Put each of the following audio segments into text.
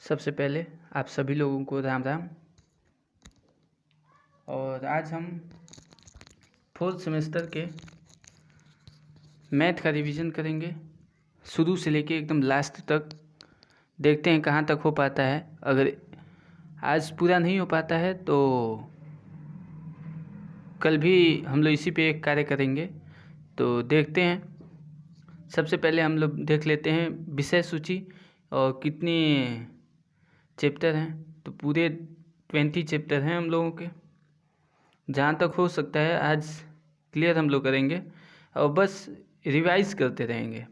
सबसे पहले आप सभी लोगों को राम राम। और आज हम 4th सेमेस्टर के मैथ का रिवीजन करेंगे, शुरू से लेके एकदम लास्ट तक। देखते हैं कहाँ तक हो पाता है। अगर आज पूरा नहीं हो पाता है तो कल भी हम लोग इसी पे एक कार्य करेंगे। तो देखते हैं। सबसे पहले हम लोग देख लेते हैं विषय सूची और कितने चैप्टर हैं। तो पूरे 20 चैप्टर हैं हम लोगों के। जहाँ तक हो सकता है आज क्लियर हम लोग करेंगे और बस रिवाइज करते रहेंगे।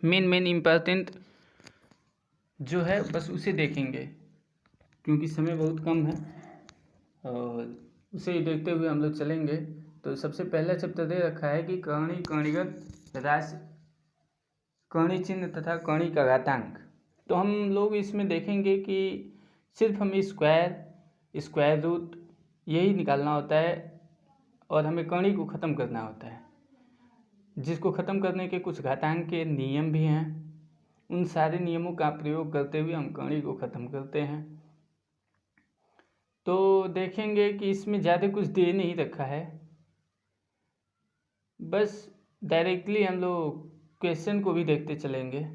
मेन इम्पोर्टेंट जो है बस उसे देखेंगे, क्योंकि समय बहुत कम है और उसे देखते हुए हम लोग चलेंगे। तो सबसे पहला चैप्टर दे रखा है कि कर्ण कणिगत राशि, कर्ण चिन्ह तथा कर्ण का घातांक। तो हम लोग इसमें देखेंगे कि सिर्फ हमें स्क्वायर रूट यही निकालना होता है और हमें कर्ण को ख़त्म करना होता है, जिसको ख़त्म करने के कुछ घातांक के नियम भी हैं। उन सारे नियमों का प्रयोग करते हुए हम कर्ण को ख़त्म करते हैं। तो देखेंगे कि इसमें ज़्यादा कुछ दे नहीं रखा है, बस डायरेक्टली हम लोग क्वेश्चन को भी देखते चलेंगे।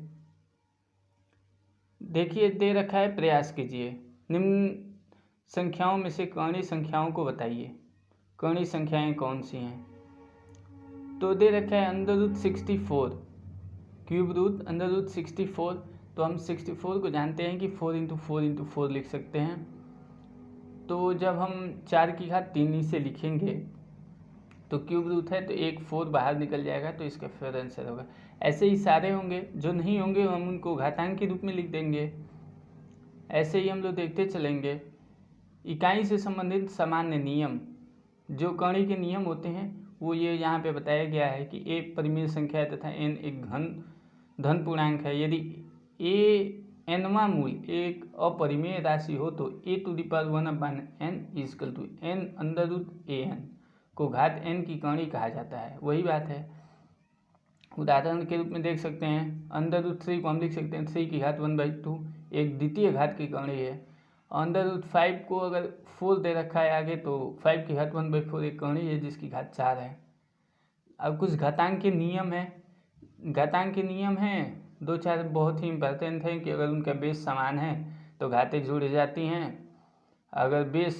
देखिए दे रखा है, प्रयास कीजिए निम्न संख्याओं में से कर्ण संख्याओं को बताइए। कर्ण संख्याएं कौन सी हैं? तो दे रखा है √64 क्यूब रूट √64। तो हम 64 को जानते हैं कि 4 × 4 × 4 लिख सकते हैं। तो जब हम 4 की घात 3 से लिखेंगे तो क्यूब रूट है तो एक 4 बाहर निकल जाएगा, तो इसका फिर आंसर होगा। ऐसे ही सारे होंगे, जो नहीं होंगे हम उनको घातांक के रूप में लिख देंगे। ऐसे ही हम लोग देखते चलेंगे। इकाई से संबंधित सामान्य नियम, जो कर्ण के नियम होते हैं वो ये यहाँ पे बताया गया है कि a परिमेय संख्या है तथा n एक धन पूर्णांक है। यदि a nवां मूल एक अपरिमेय राशि हो तो a⁴1/n = n√an को घात n की कर्ण कहा जाता है। वही बात है। उदाहरण के रूप में देख सकते हैं √3 को हम लिख सकते हैं 3 की घात 1/2, एक द्वितीय घात की कर्ण है। √5 को अगर 4 दे रखा है आगे तो 5 की घात 1/4 एक कर्ण है जिसकी घात 4 है। अब कुछ घातांक के नियम है। घातांक के नियम हैं 2-4 बहुत ही इम्पोर्टेंट हैं कि अगर उनका बेस समान है तो घातें जुड़ जाती हैं। अगर बेस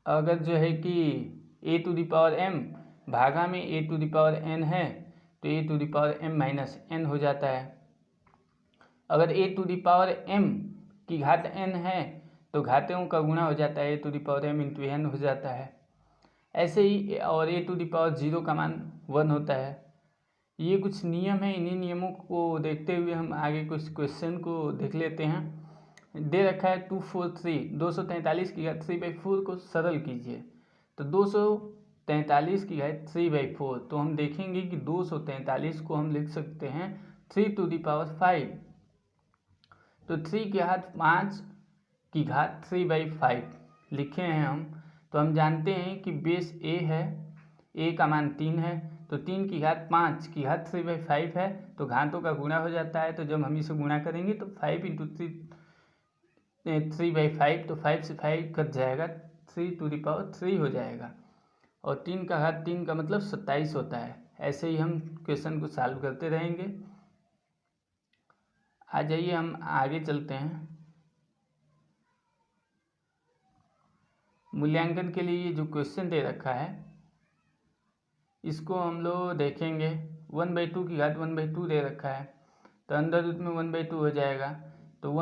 जो है कि a⁴m भागा में a⁴n है तो a⁴m-n हो जाता है। अगर a⁴m की घात n है तो घातों का गुणा हो जाता है, a⁴m × n हो जाता है। ऐसे ही और a⁴0 का मान 1 होता है। ये कुछ नियम हैं। इन्हीं नियमों को देखते हुए हम आगे कुछ क्वेश्चन को देख लेते हैं। दे रखा है 243 243 की घात 3/4 को सरल कीजिए। तो 243 की घात 3/4, तो हम देखेंगे कि 243 को हम लिख सकते हैं 3⁵। तो 3 की घात 5 की घात 3/5 लिखे हैं हम। तो हम जानते हैं कि बेस a है, a का मान 3 है, तो 3 की घात 5 की घात 3/5 है, तो घातों का गुणा हो जाता है। तो जब हम इसे गुणा करेंगे तो 5 × 3/5, तो 5 से 5 कट जाएगा, 3⁵ हो जाएगा। और 3 का घात 3 का मतलब 27 होता है। ऐसे ही हम क्वेश्चन को सॉल्व करते रहेंगे। आ जाइए हम आगे चलते हैं। मूल्यांकन के लिए जो क्वेश्चन दे रखा है इसको हम लोग देखेंगे। 1/2 की घात 1/2 दे रखा है, तो अंडर रूट में 1/2 हो जाएगा। तो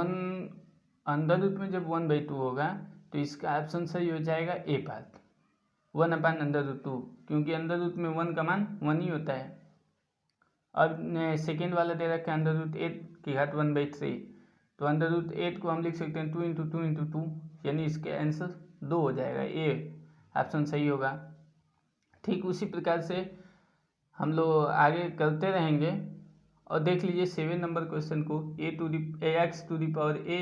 अंडर रूट में जब 1/2 होगा तो इसका ऑप्शन सही हो जाएगा ए पार्ट, 1/√2, क्योंकि अंडर रूट में 1 का मान 1 ही होता है। अब सेकेंड वाला दे रखा है √8 की घात 1/3, तो √8 को हम लिख सकते हैं 2 × 2 × 2, यानी इसके आंसर 2 हो जाएगा, ए ऑप्शन सही होगा। ठीक उसी प्रकार से हम लोग आगे करते रहेंगे। और देख लीजिए 7 नंबर क्वेश्चन को, ax⁴a।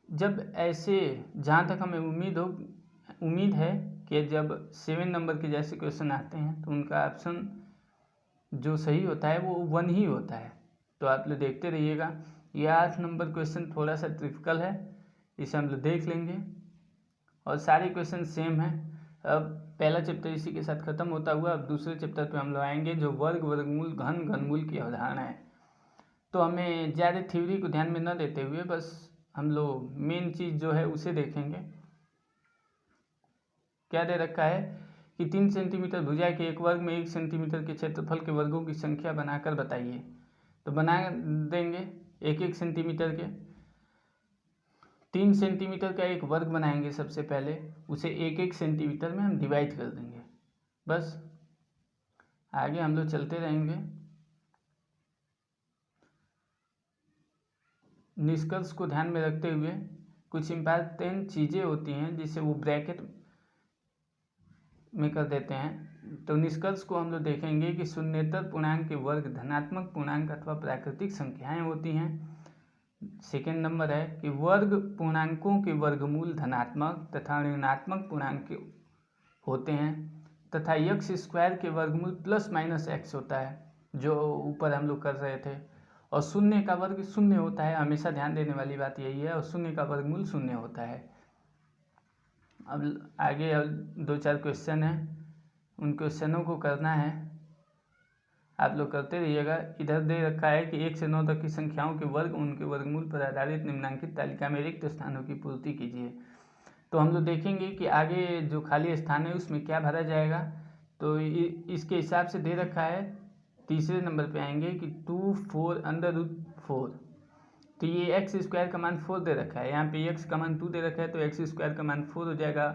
जब ऐसे, जहाँ तक हमें उम्मीद है कि जब 7 नंबर के जैसे क्वेश्चन आते हैं तो उनका ऑप्शन जो सही होता है वो 1 ही होता है। तो आप लोग देखते रहिएगा। ये 8 नंबर क्वेश्चन थोड़ा सा ट्रिपिकल है, इसे हम लोग देख लेंगे और सारे क्वेश्चन सेम हैं। अब पहला चैप्टर इसी के साथ खत्म होता हुआ अब दूसरे चैप्टर पे हम लोग आएंगे जो वर्ग, वर्गमूल, घन, घनमूल की अवधारणा है। तो हमें ज़्यादा थ्योरी को ध्यान में न देते हुए बस हम लोग मेन चीज़ जो है उसे देखेंगे। क्या दे रखा है कि 3 सेंटीमीटर भुजा के एक वर्ग में 1 सेंटीमीटर के क्षेत्रफल के वर्गों की संख्या बनाकर बताइए। तो बना देंगे 1-1 सेंटीमीटर के। 3 सेंटीमीटर का एक वर्ग बनाएंगे, सबसे पहले उसे 1-1 सेंटीमीटर में हम डिवाइड कर देंगे। बस आगे हम लोग चलते रहेंगे। निष्कर्ष को ध्यान में रखते हुए कुछ इम्पॉर्टेंट चीज़ें होती हैं जिसे वो ब्रैकेट में कर देते हैं। तो निष्कर्ष को हम लोग देखेंगे कि शून्येतर पूर्णांक के वर्ग धनात्मक पूर्णांक अथवा प्राकृतिक संख्याएं होती हैं। सेकेंड नंबर है कि वर्ग पूर्णांकों के वर्गमूल धनात्मक तथा ऋणात्मक पूर्णांक के होते हैं तथा एक्स स्क्वायर के वर्गमूल प्लस माइनस एक्स होता है, जो ऊपर हम लोग कर रहे थे। और शून्य का वर्ग शून्य होता है, हमेशा ध्यान देने वाली बात यही है, और शून्य का वर्गमूल शून्य होता है। अब आगे 2-4 क्वेश्चन हैं, उन क्वेश्चनों को करना है, आप लोग करते रहिएगा। इधर दे रखा है कि 1 से 9 तक की संख्याओं के वर्ग उनके वर्गमूल पर आधारित निम्नांकित तालिका में रिक्त स्थानों की पूर्ति कीजिए। तो हम लोग देखेंगे कि आगे जो खाली स्थान है उसमें क्या भरा जाएगा। तो इसके हिसाब से दे रखा है, तीसरे नंबर पे आएंगे कि 2, 4 √4। तो ये एक्स स्क्वायर का मान 4 दे रखा है, यहाँ पे एक्स का मान 2 दे रखा है, तो एक्स स्क्वायर का मान 4 हो जाएगा।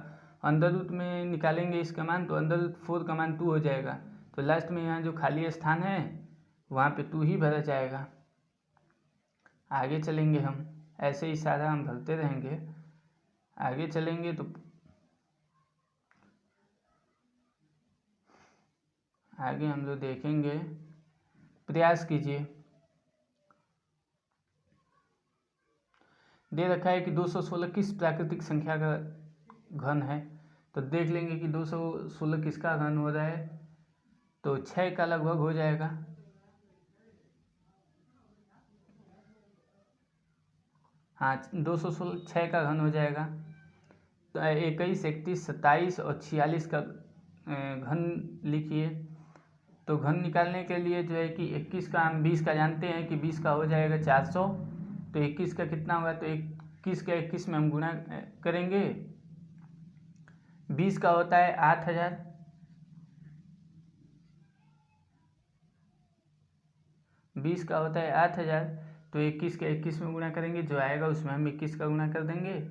अंडर रूट में निकालेंगे इसका मान, तो अंडर रूट 4 का मान 2 हो जाएगा। तो लास्ट में यहाँ जो खाली स्थान है वहाँ पे 2 ही भरा जाएगा। आगे चलेंगे हम, ऐसे ही सारा हम भरते रहेंगे। आगे चलेंगे तो आगे हम लोग देखेंगे, प्रयास कीजिए। दे रखा है कि 216 किस प्राकृतिक संख्या का घन है। तो देख लेंगे कि 216 किसका घन हो रहा है। तो 6 का लगभग हो जाएगा। हाँ, 216 6 का घन हो जाएगा। तो 21, 31, 27 और 46 का घन लिखिए। तो घन निकालने के लिए जो है कि 21 का हम 20 का जानते हैं कि 20 का हो जाएगा 400। तो 21 का कितना होगा, तो 21 का 21 में हम गुणा करेंगे। 20 का होता है 8000, 20 का होता है 8000। तो 21 का 21 में गुणा करेंगे, जो आएगा उसमें हम 21 का गुणा कर देंगे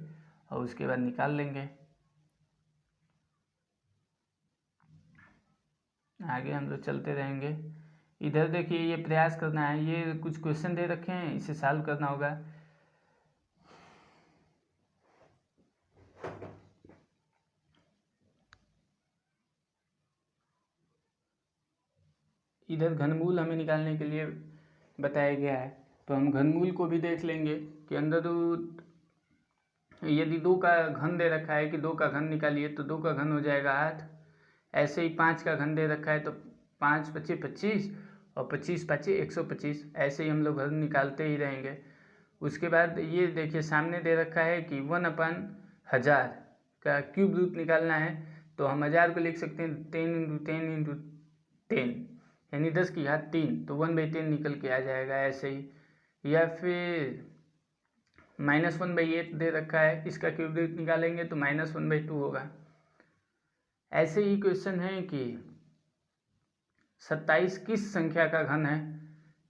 और उसके बाद निकाल लेंगे। आगे हम लोग चलते रहेंगे। इधर देखिए, ये प्रयास करना है, ये कुछ क्वेश्चन दे रखे हैं, इसे सॉल्व करना होगा। इधर घनमूल हमें निकालने के लिए बताया गया है, तो हम घनमूल को भी देख लेंगे कि अंदर यदि 2 का घन दे रखा है कि 2 का घन निकालिए, तो 2 का घन हो जाएगा 8। ऐसे ही 5 का घन दे रखा है, तो 5 × 5 = 25 और 25 × 5 = 125। ऐसे ही हम लोग घन निकालते ही रहेंगे। उसके बाद ये देखिए, सामने दे रखा है कि 1/1000 का क्यूब रूट निकालना है। तो हम 1000 को लिख सकते हैं 10 × 10 × 10, यानी 10 की घात 3। तो 1/10 निकल के आ जाएगा ऐसे ही। या फिर -1/8 दे रखा है, इसका क्यूब रूट निकालेंगे तो -1/2 होगा। ऐसे ही क्वेश्चन है कि 27 किस संख्या का घन है।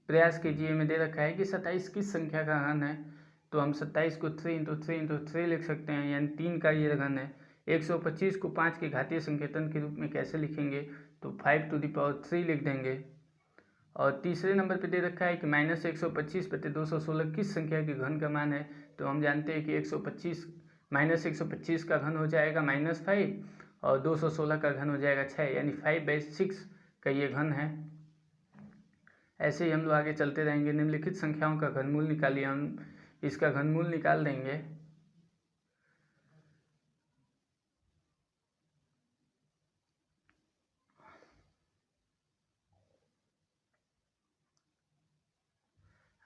प्रयास कीजिए में दे रखा है कि 27 किस संख्या का घन है। तो हम 27 को 3 × 3 × 3 लिख सकते हैं, यानी 3 का ये घन है। 125 को 5 के घातीय संकेतन के रूप में कैसे लिखेंगे, तो 5⁻³ लिख देंगे। और तीसरे नंबर पे दे रखा है कि -125/216 किस संख्या के घन का मान है। तो हम जानते हैं कि 125 का घन हो जाएगा -5 और 216 का घन हो जाएगा 6, यानी 5/6 का ये घन है। ऐसे ही हम लोग आगे चलते रहेंगे। निम्नलिखित संख्याओं का घनमूल निकालिए, हम इसका घनमूल निकाल देंगे।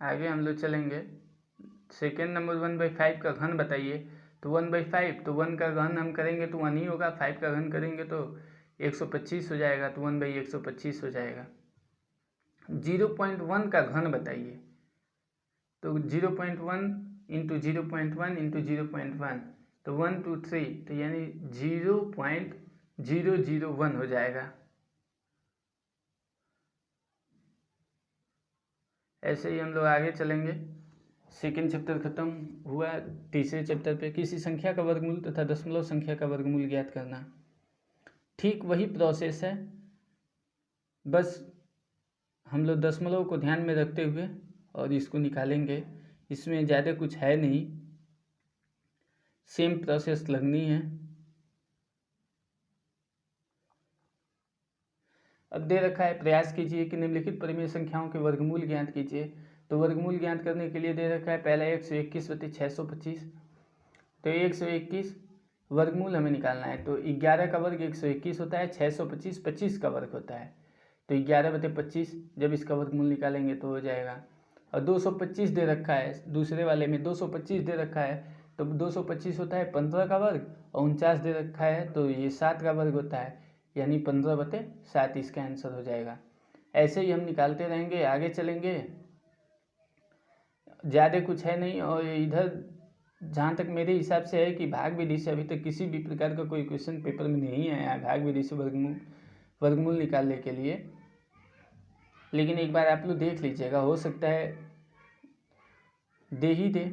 आगे हम लोग चलेंगे। सेकेंड नंबर 1/5 का घन बताइए, तो 1/5, तो 1 का घन हम करेंगे तो 1 ही होगा, 5 का घन करेंगे तो 125 हो जाएगा, तो 1/125 हो जाएगा। 0.1 का घन बताइए, तो 0.1 इंटू 0.1 इंटू 0.1, तो 1 2 3, तो यानी 0.001 हो जाएगा। ऐसे ही हम लोग आगे चलेंगे। सेकेंड चैप्टर खत्म हुआ, तीसरे चैप्टर पे किसी संख्या का वर्गमूल तथा दशमलव संख्या का वर्गमूल ज्ञात करना। ठीक वही प्रोसेस है, बस हम लोग दशमलव को ध्यान में रखते हुए और इसको निकालेंगे। इसमें ज़्यादा कुछ है नहीं, सेम प्रोसेस लगनी है। अब दे रखा है प्रयास कीजिए कि निम्नलिखित परिमेय संख्याओं के वर्गमूल ज्ञात कीजिए। तो वर्गमूल ज्ञात करने के लिए दे रखा है पहला 121/625, तो 121 वर्गमूल हमें निकालना है। तो 11 का वर्ग 121 होता है, 625 25 का वर्ग होता है, तो 11/25 जब इसका वर्गमूल निकालेंगे तो हो जाएगा। और 225 दे रखा है, दूसरे वाले में 225 दे रखा है, तो 225 होता है 15 का वर्ग, और 49 दे रखा है तो ये 7 का वर्ग होता है, यानी 15/7 इसका आंसर हो जाएगा। ऐसे ही हम निकालते रहेंगे, आगे चलेंगे। ज़्यादा कुछ है नहीं। और इधर जहाँ तक मेरे हिसाब से है कि भाग विधि से अभी तक किसी भी प्रकार का कोई क्वेश्चन पेपर में नहीं आया है भाग विधि से वर्गमूल निकालने के लिए, लेकिन एक बार आप लोग देख लीजिएगा, हो सकता है दे ही दे।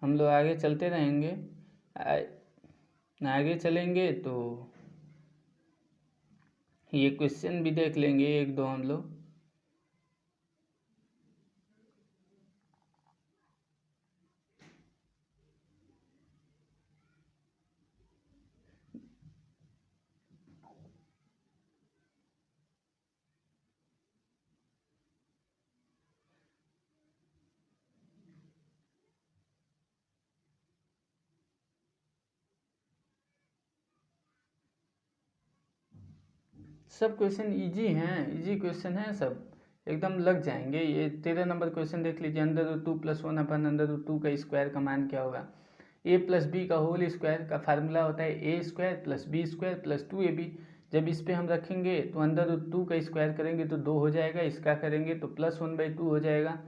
हम लोग आगे चलते रहेंगे, आगे चलेंगे तो ये क्वेश्चन भी देख लेंगे एक दो हम लोग। सब क्वेश्चन इजी हैं, इजी क्वेश्चन हैं, सब एकदम लग जाएंगे। ये 13 नंबर क्वेश्चन देख लीजिए, √2 + 1/√2 का स्क्वायर का मान क्या होगा। a + b का होल स्क्वायर का फार्मूला होता है a² + b² + 2ab। जब इस पे हम रखेंगे तो √2 का स्क्वायर करेंगे तो 2 हो जाएगा, इसका करेंगे तो +1/2 हो जाएगा,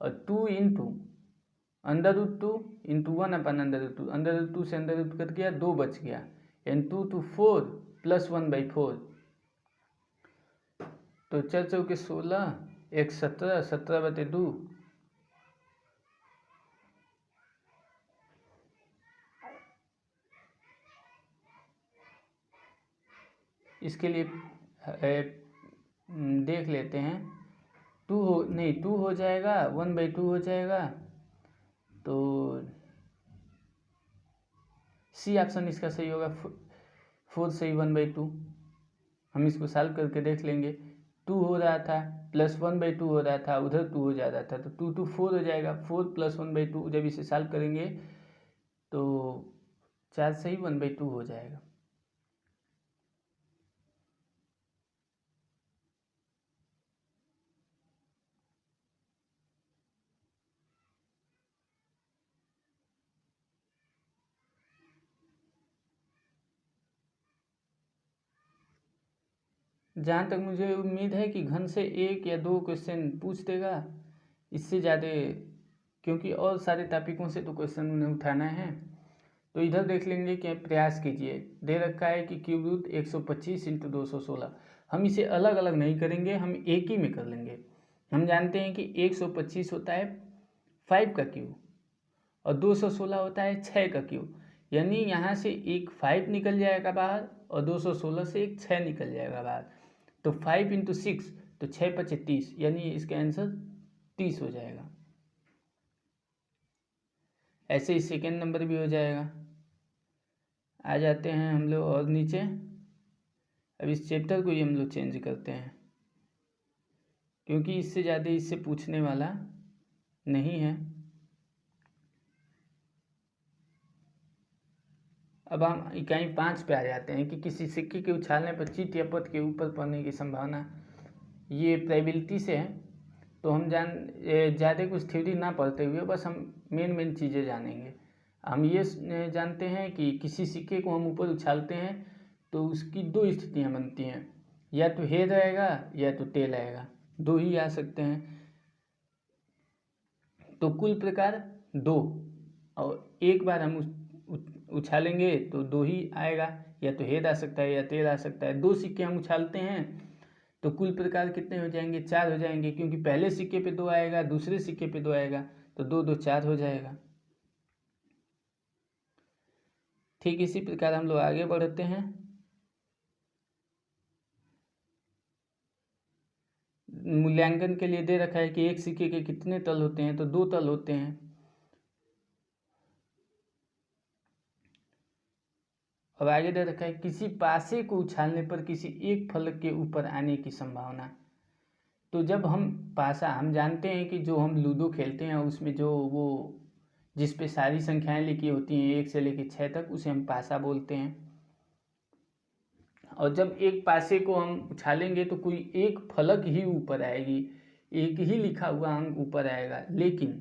और 2 इंटू √2 इंटू 1/√2, √2 से √2 कट गया, 2 बच गया, यानी 2 2 4 + 1/4, तो 4 चौके 16, 1 17, 17/2। इसके लिए देख लेते हैं, 2 हो जाएगा, 1/2 हो जाएगा, तो सी ऑप्शन इसका सही होगा, 4 से 1/2। हम इसको सॉल्व करके देख लेंगे। 2 हो रहा था प्लस 1/2 हो रहा था, उधर 2 हो जा रहा था, तो 2 2 4 हो जाएगा, 4 + 1/2। जब इसे सॉल्व करेंगे तो 4 से ही 1/2 हो जाएगा। जहाँ तक मुझे उम्मीद है कि घन से 1 या 2 क्वेश्चन पूछ देगा, इससे ज़्यादा, क्योंकि और सारे टॉपिकों से तो क्वेश्चन उन्हें उठाना है। तो इधर देख लेंगे कि प्रयास कीजिए, दे रखा है कि क्यूब रूट 125 × 216। हम इसे अलग अलग नहीं करेंगे, हम एक ही में कर लेंगे। हम जानते हैं कि 125 होता है 5 का क्यूब, और 216 होता है 6 का क्यूब, यानी यहाँ से एक 5 निकल जाएगा बाहर, और 216 से एक 6 निकल जाएगा बाहर, तो 5 × 6, तो 6 × 5 30, यानी इसका आंसर 30 हो जाएगा। ऐसे ही सेकेंड नंबर भी हो जाएगा। आ जाते हैं हम लोग और नीचे, अब इस चैप्टर को ही हम लोग चेंज करते हैं। क्योंकि इससे ज़्यादा इससे पूछने वाला नहीं है। अब हम इकाई 5 पे आ जाते हैं कि किसी सिक्के के उछालने पर चित या पथ के ऊपर पड़ने की संभावना, ये प्रोबेबिलिटी से है। तो हम ज़्यादा कुछ थ्योरी ना पढ़ते हुए बस हम मेन चीज़ें जानेंगे। हम ये जानते हैं कि किसी सिक्के को हम ऊपर उछालते हैं तो उसकी 2 स्थितियाँ बनती हैं, या तो हेड आएगा या तो टेल आएगा, 2 ही आ सकते हैं। तो कुल प्रकार 2, और एक बार हम उछालेंगे तो 2 ही आएगा, या तो हेड आ सकता है या टेल आ सकता है। 2 सिक्के हम उछालते हैं तो कुल प्रकार कितने हो जाएंगे? 4 हो जाएंगे, क्योंकि पहले सिक्के पे 2 आएगा, दूसरे सिक्के पे 2 आएगा, तो 2 2 4 हो जाएगा। ठीक इसी प्रकार हम लोग आगे बढ़ते हैं। मूल्यांकन के लिए दे रखा है कि एक सिक्के के कितने तल होते हैं, तो 2 तल होते हैं। अब आगे दे रखा है किसी पासे को उछालने पर किसी एक फलक के ऊपर आने की संभावना। तो जब हम पासा, हम जानते हैं कि जो हम लूडो खेलते हैं उसमें जो वो जिस पे सारी संख्याएं लिखी होती हैं 1 से लेकर 6 तक, उसे हम पासा बोलते हैं। और जब एक पासे को हम उछालेंगे तो कोई एक फलक ही ऊपर आएगी, एक ही लिखा हुआ अंक ऊपर आएगा। लेकिन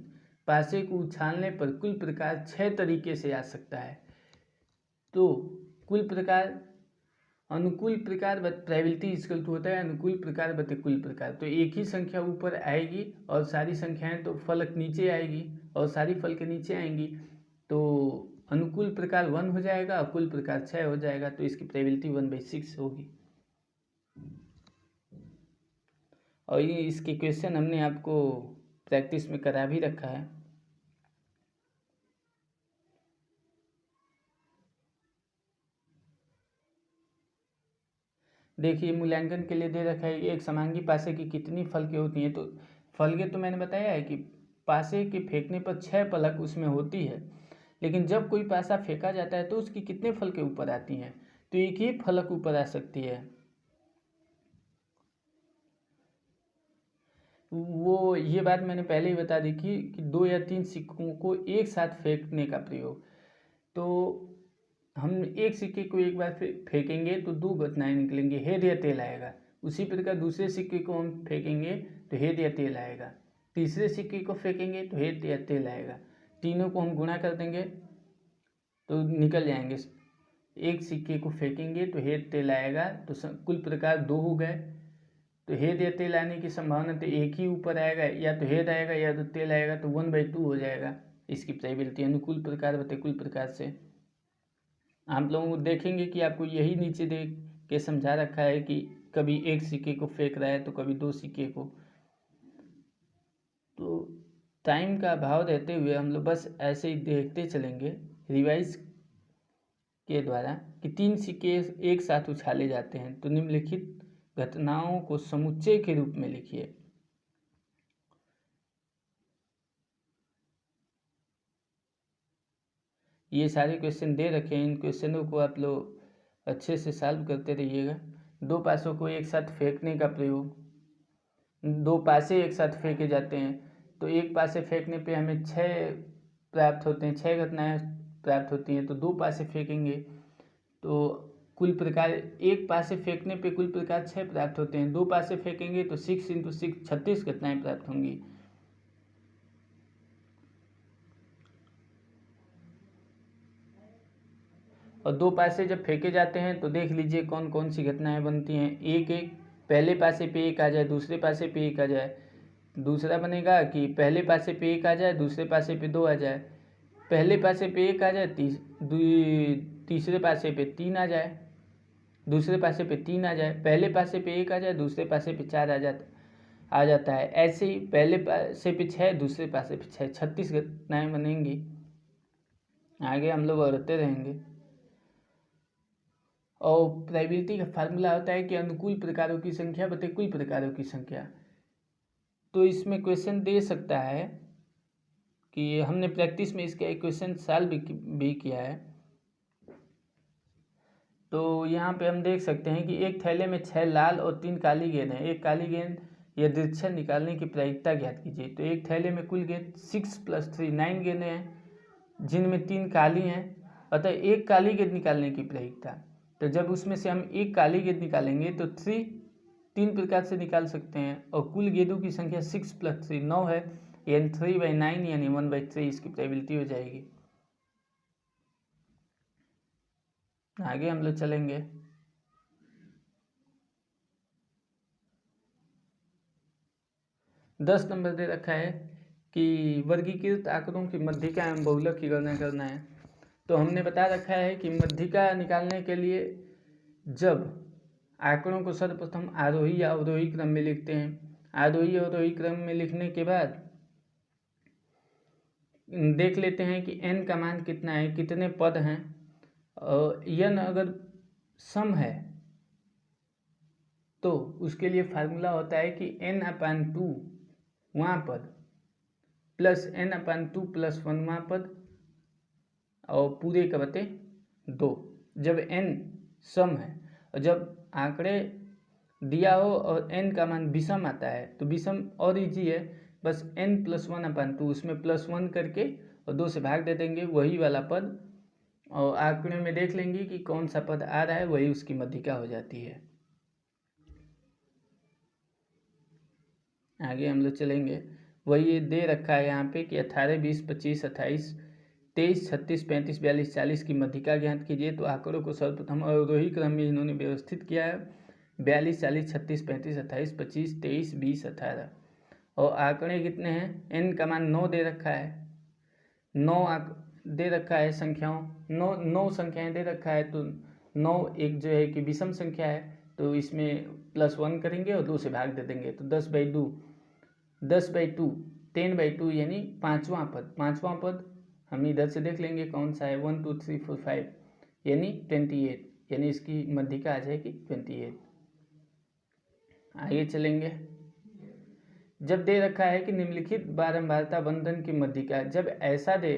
पासे को उछालने पर कुल प्रकार 6 तरीके से आ सकता है। तो कुल प्रकार, अनुकूल प्रकार प्रोबेबिलिटी इक्वल टू होता है अनुकूल प्रकार बटे कुल प्रकार। तो एक ही संख्या ऊपर आएगी और सारी संख्याएं तो फलक नीचे आएगी और सारी फलक नीचे आएंगी, तो अनुकूल प्रकार 1 हो जाएगा और कुल प्रकार 6 हो जाएगा। तो इसकी प्रोबेबिलिटी 1/6 होगी। और ये इसके क्वेश्चन हमने आपको प्रैक्टिस में करा भी रखा है। देखिए मूल्यांकन के लिए दे रखा है एक समांगी पासे की कितनी फलकें होती हैं। तो फलकें तो मैंने बताया है कि पासे के फेंकने पर 6 पलक उसमें होती है, लेकिन जब कोई पासा फेंका जाता है तो उसकी कितने फलकें ऊपर आती हैं? तो एक ही फलक ऊपर आ सकती है। वो ये बात मैंने पहले ही बता दी कि 2 या 3 सिक्कों को एक साथ फेंकने का प्रयोग। तो हम एक सिक्के को एक बार फेंकेंगे तो 2 घटनाएं निकलेंगी, हेड या टेल आएगा। उसी प्रकार दूसरे सिक्के को हम फेंकेंगे तो हेड या टेल आएगा। तीसरे सिक्के को फेंकेंगे तो हेड या टेल आएगा। तीनों को हम गुणा कर देंगे तो निकल जाएंगे। एक सिक्के को फेंकेंगे तो हेड टेल आएगा, तो कुल प्रकार 2 हो गए। तो हेड या टेल आने की संभावना तो एक ही ऊपर आएगा, या तो हेड आएगा या तो टेल आएगा, तो 1/2 हो जाएगा इसकी प्रोबेबिलिटी अनुकूल प्रकार बटे कुल प्रकार से। आप लोग देखेंगे कि आपको यही नीचे देख के समझा रखा है कि कभी एक सिक्के को फेंक रहा है तो कभी 2 सिक्के को। तो टाइम का अभाव रहते हुए हम लोग बस ऐसे ही देखते चलेंगे रिवाइज के द्वारा कि 3 सिक्के एक साथ उछाले जाते हैं। तो निम्नलिखित घटनाओं को समुच्चय के रूप में लिखिए। ये सारे क्वेश्चन दे रखे हैं, इन क्वेश्चनों को आप लोग अच्छे से सॉल्व करते रहिएगा। 2 पासों को एक साथ फेंकने का प्रयोग, 2 पासे एक साथ फेंके जाते हैं तो एक पासे फेंकने पे हमें 6 प्राप्त होते हैं, 6 घटनाएं प्राप्त होती हैं। तो 2 पासे फेंकेंगे तो कुल प्रकार, एक पासे फेंकने पे कुल प्रकार 6 प्राप्त होते हैं। 2 पासे फेंकेंगे तो 6 × 6 36 घटनाएं प्राप्त होंगी। और 2 पासे जब फेंके जाते हैं तो देख लीजिए कौन कौन सी घटनाएं बनती हैं। एक पहले पासे पे 1 आ जाए, दूसरे पासे पे 1 आ जाए। दूसरा बनेगा कि पहले पासे पे 1 आ जाए, दूसरे पासे पे 2 आ जाए। पहले पासे पे 1 आ जाए, तीसरे पासे पे 3 आ जाए, दूसरे पासे पे 3 आ जाए। पहले पासे पे 1 आ जाए, दूसरे पासे पे 4 आ जाता है। ऐसे ही पहले पासे पे 6, दूसरे पासे पे 6, 36 घटनाएं बनेंगी। आगे हम लोग बढ़ते रहेंगे। और प्रोबेबिलिटी का फार्मूला होता है कि अनुकूल प्रकारों की संख्या बटे कुल प्रकारों की संख्या। तो इसमें क्वेश्चन दे सकता है कि हमने प्रैक्टिस में इसका एक क्वेश्चन सॉल्व भी किया है। तो यहाँ पे हम देख सकते हैं कि एक थैले में 6 लाल और 3 काली गेंद है। एक काली गेंद यादृच्छिक निकालने की प्रायिकता ज्ञात कीजिए। तो एक थैले में कुल गेंद 6 + 3 9 गेंदें हैं, जिनमें 3 काली हैं, अतः एक काली गेंद निकालने की प्रायिकता। तो जब उसमें से हम एक काली गेंद निकालेंगे तो 3 प्रकार से निकाल सकते हैं, और कुल गेंदों की संख्या 6 + 3 9 है, यानी 3/9 यानी 1/3 इसकी प्रोबेबिलिटी हो जाएगी। आगे हम लोग चलेंगे। 10 नंबर दे रखा है कि वर्गीकृत आंकड़ों की मध्यिका एवं बहुलक की गणना करना है। तो हमने बता रखा है कि मध्यिका निकालने के लिए जब आंकड़ों को सर्वप्रथम आरोही या अवरोही क्रम में लिखते हैं, आरोही अवरोही क्रम में लिखने के बाद देख लेते हैं कि n का मान कितना है, कितने पद हैं, और n अगर सम है तो उसके लिए फार्मूला होता है कि n/2 वहाँ पद प्लस n/2 + 1 वहाँ पद और पूरे का बटे 2, जब n सम है। और जब आंकड़े दिया हो और n का मान विषम आता है तो विषम और इजी है, बस n + 1/2 उसमें +1 करके और 2 से भाग दे देंगे, वही वाला पद, और आंकड़े में देख लेंगे कि कौन सा पद आ रहा है, वही उसकी मध्यिका हो जाती है। आगे हम लोग चलेंगे। वही दे रखा है यहाँ पे कि 18 20 25 28 23 36 35 42 40 की मध्यिका ज्ञात कीजिए। तो आंकड़ों को सर्वप्रथम अवरोही क्रम में इन्होंने व्यवस्थित किया है, 42 40 36 35 28 25 23 20 18, और आंकड़े कितने हैं, n का मान 9 दे रखा है, 9 दे रखा है संख्याओं, 9 संख्याएं दे रखा है। तो 9 एक जो है कि विषम संख्या है, तो इसमें +1 करेंगे और 2 से भाग दे देंगे, तो 10/2 10/2 यानी पाँचवां पद हम इधर से देख लेंगे कौन सा है, 1 2 3 4 5 यानी 28, यानी इसकी मध्यिका आ जाएगी 28। आगे चलेंगे। जब दे रखा है कि निम्नलिखित बारंबारता बंधन की मध्यिका, जब ऐसा दे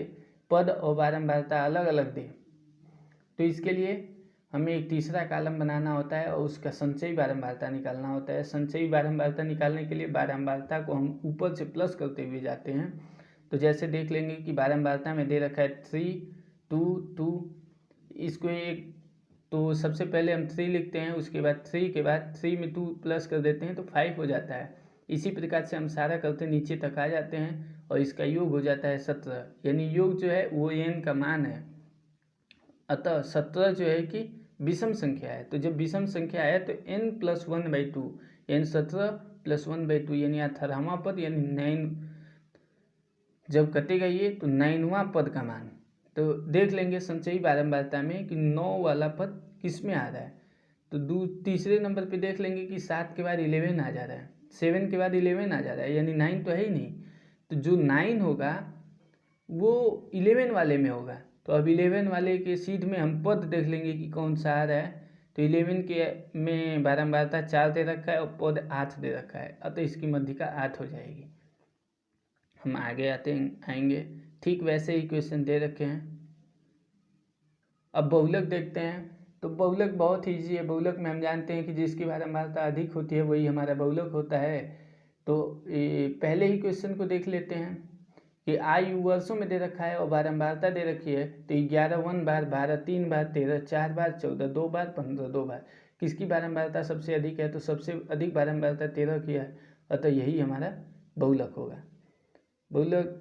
पद और बारंबारता अलग अलग दे तो इसके लिए हमें एक तीसरा कॉलम बनाना होता है और उसका संचयी बारंबारता निकालना होता है। संचयी बारंबारता निकालने के लिए बारंबारता को हम ऊपर से प्लस करते हुए जाते हैं। तो जैसे देख लेंगे कि बारंबारता में दे रखा है 3 2 2, इसको एक, तो सबसे पहले हम 3 लिखते हैं, उसके बाद 3 के बाद 3 में 2 प्लस कर देते हैं तो 5 हो जाता है। इसी प्रकार से हम सारा करते नीचे तक आ जाते हैं और इसका योग हो जाता है 17, यानी योग जो है वो n का मान है, अतः 17 जो है कि विषम संख्या है। तो जब विषम संख्या है तो n + 1/2 यानी 17 + 1/2 यानी 18वां पद, यानी 9 जब कटेगा ये तो 9वां पद का मान। तो देख लेंगे संचयी बारंबारता में कि 9 वाला पद किस में आ रहा है। तो तीसरे नंबर पे देख लेंगे कि 7 के बाद 11 आ जा रहा है, 7 के बाद 11 आ जा रहा है, यानी 9 तो है ही नहीं। तो जो 9 होगा वो 11 वाले में होगा। तो अब 11 वाले के सीध में हम पद देख लेंगे कि कौन सा आ रहा है। तो 11 के में बारंबारता 4 दे रखा है और पद 8 दे रखा है, अतः इसकी मध्यिका 8 हो जाएगी। हम आगे आएंगे। ठीक वैसे ही क्वेश्चन दे रखे हैं। अब बहुलक देखते हैं। तो बहुलक बहुत ईजी है। बहुलक में हम जानते हैं कि जिसकी बारंबारता अधिक होती है वही हमारा बहुलक होता है। तो पहले ही क्वेश्चन को देख लेते हैं कि आयु वर्षों में दे रखा है और बारंबारता दे रखी है। तो 11 1 बार, 12 3 बार, 13 4 बार, 14 2 बार, 15 2 बार। किसकी बारंबारता सबसे अधिक है, तो सबसे अधिक बारंबारता 13 की है, अतः यही हमारा बहुलक होगा। बहुलक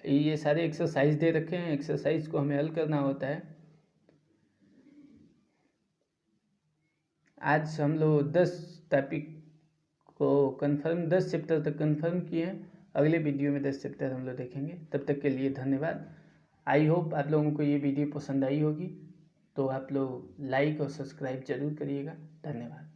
ये सारे एक्सरसाइज दे रखे हैं, एक्सरसाइज को हमें हल करना होता है। आज हम लोग 10 टॉपिक को कंफर्म, 10 चैप्टर तक कंफर्म किए हैं। अगले वीडियो में 10 चैप्टर हम लोग देखेंगे। तब तक के लिए धन्यवाद। आई होप आप लोगों को ये वीडियो पसंद आई होगी, तो आप लोग लाइक और सब्सक्राइब जरूर करिएगा। धन्यवाद।